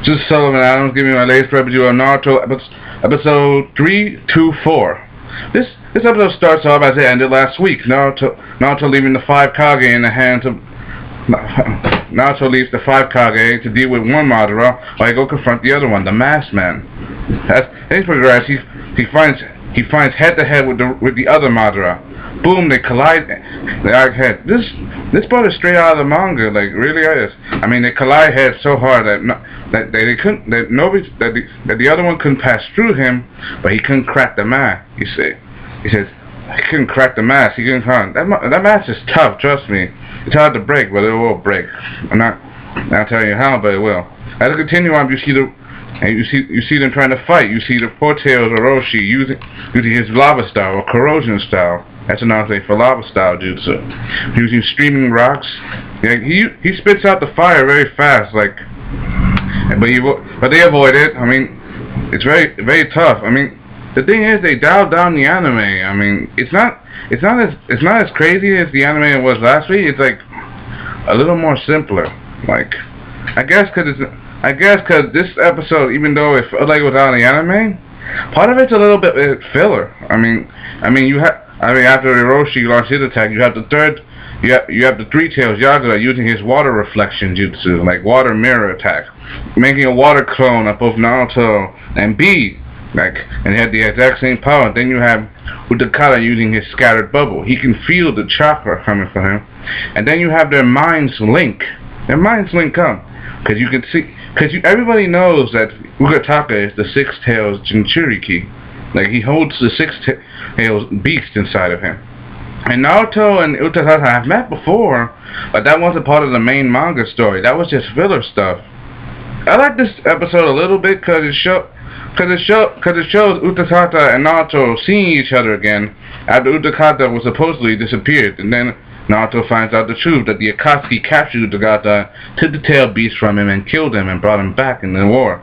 This is Sellavin Adams giving you my latest review of Naruto episode 324. This episode starts off as it ended last week. Naruto leaving the 5 Kage in the hands of Naruto leaves the 5 Kage to deal with one Madara while he go confront the other one, the Masked Man. As things progress, he finds head to head with the other Madara. Boom! They collide. They arc head. This part is straight out of the manga. Like really is. I mean, they collide heads so hard that they couldn't. That nobody. That the other one couldn't pass through him, but he couldn't crack the mask. You see, he says he couldn't crack the mask. He couldn't. That mask is tough. Trust me. It's hard to break, but it will break. I'm not telling you how, but it will. As it continue on, you see them trying to fight. You see the Four Tails Orochi using his lava style or corrosion style. That's another thing for lava style jutsu. Using streaming rocks. Yeah, he spits out the fire very fast, like. But they avoid it. I mean, it's very tough. I mean, the thing is they dialed down the anime. I mean, it's not as crazy as the anime was last week. It's like a little more simpler. Like, I guess because this episode, even though it felt like it was out of the anime, part of it's a little bit filler. I mean, after Orochi launched his attack, you have the Three Tails Yagura using his water reflection jutsu, like water mirror attack, making a water clone of both Naruto and B, and they had the exact same power. And then you have Utakata using his scattered bubble. He can feel the chakra coming from him, and then you have their minds link. Their minds link up, because you can see, everybody knows that Ugataka is the Six Tails Jinchuriki. Like, he holds the Six Tails beast inside of him. And Naruto and Utakata have met before, but that wasn't part of the main manga story. That was just filler stuff. I like this episode a little bit because it shows Utakata and Naruto seeing each other again after Utakata was supposedly disappeared, and then Naruto finds out the truth that the Akatsuki captured Utakata, took the tail beast from him, and killed him and brought him back in the war.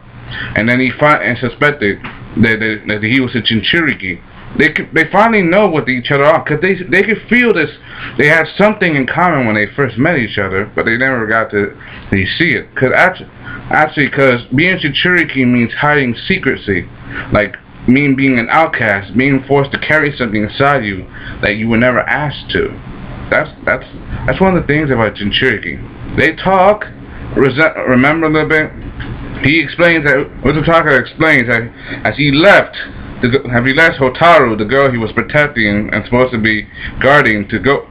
And then he suspected that he was a Jinchuriki. They finally know what each other are, because they could feel this. They had something in common when they first met each other, but they never got to see it. Because being Jinchuriki means hiding secrecy, like being an outcast, being forced to carry something inside you that you were never asked to. That's one of the things about Jinchuriki. They talk, remember a little bit. He explains that Utataka explains that as he left Hotaru, the girl he was protecting and supposed to be guarding, to go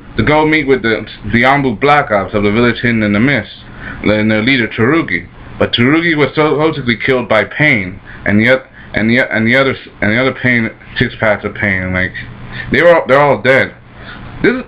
meet with the Ambu Black Ops of the village hidden in the mist, and their leader Tsurugi. But Tsurugi was supposedly killed by Pain, and the other Pain, 6 paths of Pain. Like, they're all dead.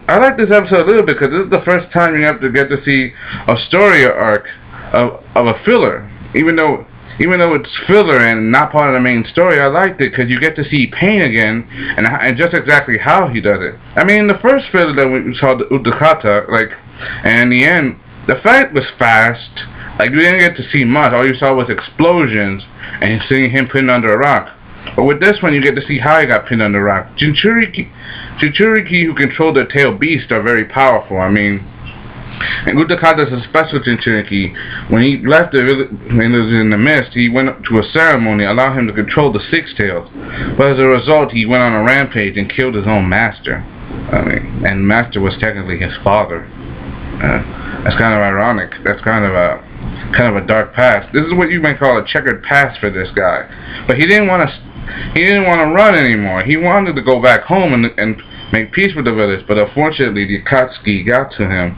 I like this episode a little bit because this is the first time you have to get to see a story arc of a filler. Even though it's filler and not part of the main story, I liked it because you get to see Pain again and just exactly how he does it. I mean, the first filler that we saw, the Utakata, and in the end, the fight was fast. Like, you didn't get to see much. All you saw was explosions and seeing him pinned under a rock. But with this one, you get to see how he got pinned under a rock. Jinchuriki who control their tail beast are very powerful. I mean, and Utakata is a special Jinchuriki. When he left when it was in the mist, he went to a ceremony allowed him to control the 6 tails. But as a result, he went on a rampage and killed his own master. I mean, and master was technically his father. That's kind of ironic. That's kind of a dark past. This is what you might call a checkered past for this guy. But he didn't want to run anymore. He wanted to go back home and make peace with the village, but unfortunately the Akatsuki got to him.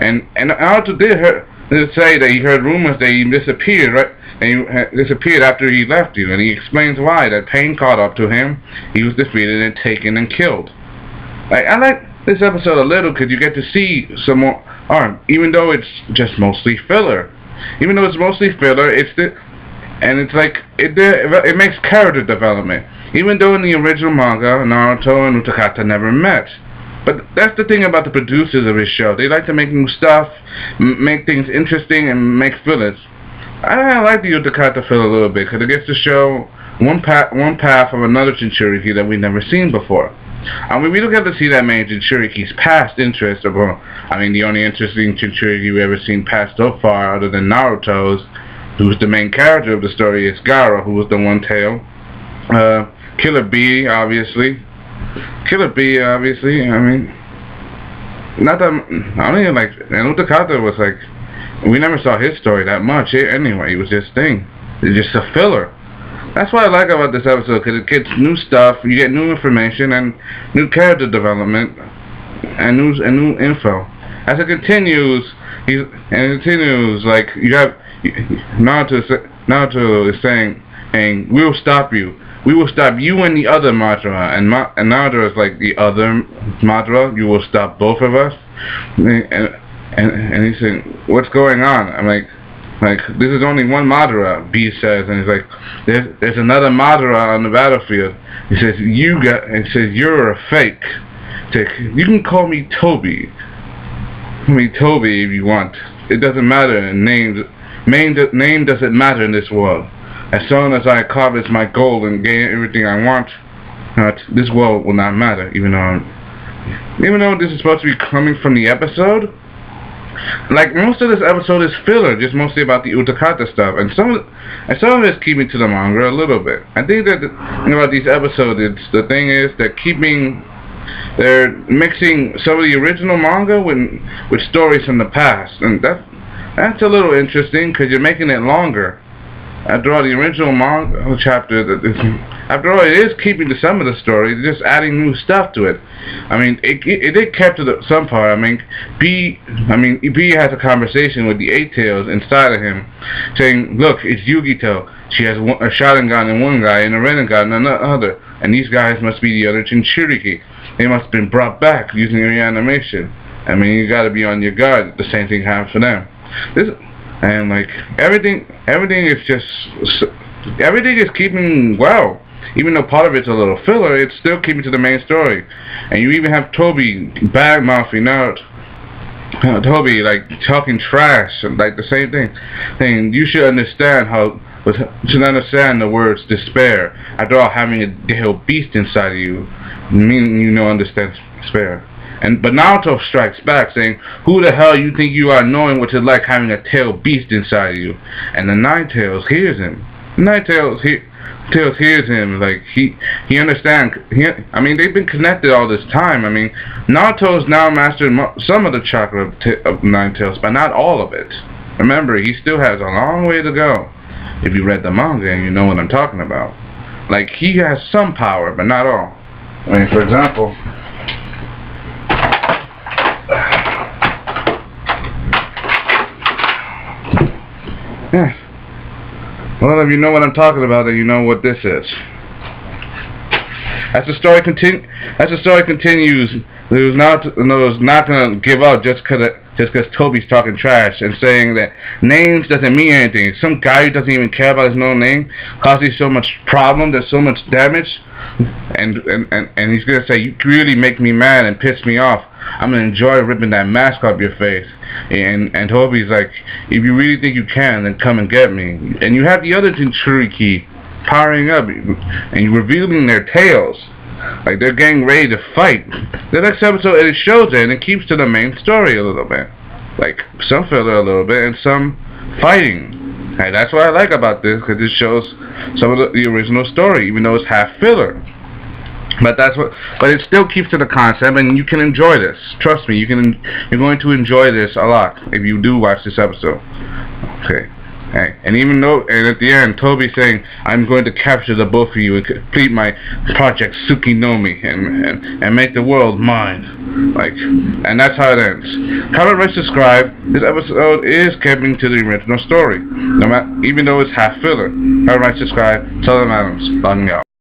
And Naruto did say that he heard rumors that he disappeared, right? And he disappeared after he left you, and he explains why. That Pain caught up to him, he was defeated and taken and killed. I like this episode a little because you get to see some more arc, even though it's just mostly filler. Even though it's mostly filler, it makes character development. Even though in the original manga, Naruto and Utakata never met. But that's the thing about the producers of this show. They like to make new stuff, make things interesting, and make fillers. I like the Utakata filler a little bit, because it gets to show one path of another Jinchuriki that we've never seen before. I mean, we don't get to see that many Jinchuriki's past interests. The only interesting Jinchuriki we've ever seen past so far, other than Naruto's, who's the main character of the story, is Gara, who was the one tail. Killer B, obviously. I mean, not that, I don't even like, and Utakata was like, we never saw his story that much anyway. It was this thing. It's just a filler. That's what I like about this episode, because it gets new stuff, you get new information, and new character development, and new info. As it continues, like, you have, Naruto is saying, we will stop you. We will stop you and the other Madara. And Naruto is like, the other Madara? You will stop both of us? And he's saying, what's going on? I'm like, this is only one Madara, B says, and he's like, there's another Madara on the battlefield. He says, you're a fake. He says, you can call me Toby. Call me Toby if you want. It doesn't matter. Name doesn't matter in this world. As soon as I accomplish my goal and gain everything I want, this world will not matter. Even though this is supposed to be coming from the episode, like, most of this episode is filler, just mostly about the Utakata stuff, and some of it's keeping to the manga a little bit. I think that about these episodes, the thing is they're mixing some of the original manga with stories from the past, and that's a little interesting because you're making it longer. After all, the original manga chapter, after all, it is keeping to some of the story, just adding new stuff to it. I mean, it did kept to some part. I mean, B has a conversation with the Eight Tails inside of him, saying, look, it's Yugito. She has a Sharingan in one guy and a Rinnegan in another, and these guys must be the other Jinchuriki. They must have been brought back using reanimation. I mean, you gotta be on your guard. The same thing happens for them. And like everything is keeping well. Even though part of it's a little filler, it's still keeping to the main story. And you even have Toby bad-mouthing out. Toby like talking trash, like the same thing, saying you should understand the words despair. After all, having a tail beast inside of you, meaning understand despair. But Naruto strikes back, saying, who the hell you think you are, knowing what it's like having a tail beast inside of you? And the Nine Tails hears him. Tails hears him, like, he understands. I mean, they've been connected all this time. I mean, Naruto's now mastered some of the chakra of Nine Tails, but not all of it. Remember, he still has a long way to go. If you read the manga and you know what I'm talking about. Like, he has some power, but not all. I mean, for example, yeah. Well, if you know what I'm talking about, then you know what this is. As the story continues, Lou's not going to give up just because Toby's talking trash and saying that names doesn't mean anything. Some guy who doesn't even care about his own name causes so much problem, there's so much damage, and he's going to say, you really make me mad and piss me off. I'm going to enjoy ripping that mask off your face. And Toby's like, if you really think you can, then come and get me. And you have the other Jinchuriki powering up and revealing their tails. Like, they're getting ready to fight. The next episode, it shows it, and it keeps to the main story a little bit. Like, some filler a little bit, and some fighting. And that's what I like about this, because it shows some of the original story, even though it's half filler. But it still keeps to the concept, and you can enjoy this. Trust me, you're going to enjoy this a lot if you do watch this episode. Okay. Hey, and at the end, Toby's saying, I'm going to capture the both of you and complete my project Tsukinomi and make the world mine. Like, and that's how it ends. Comment, rate, subscribe. This episode is keeping to the original story, even though it's half filler. Comment, rate, subscribe. Sellavin, logging out.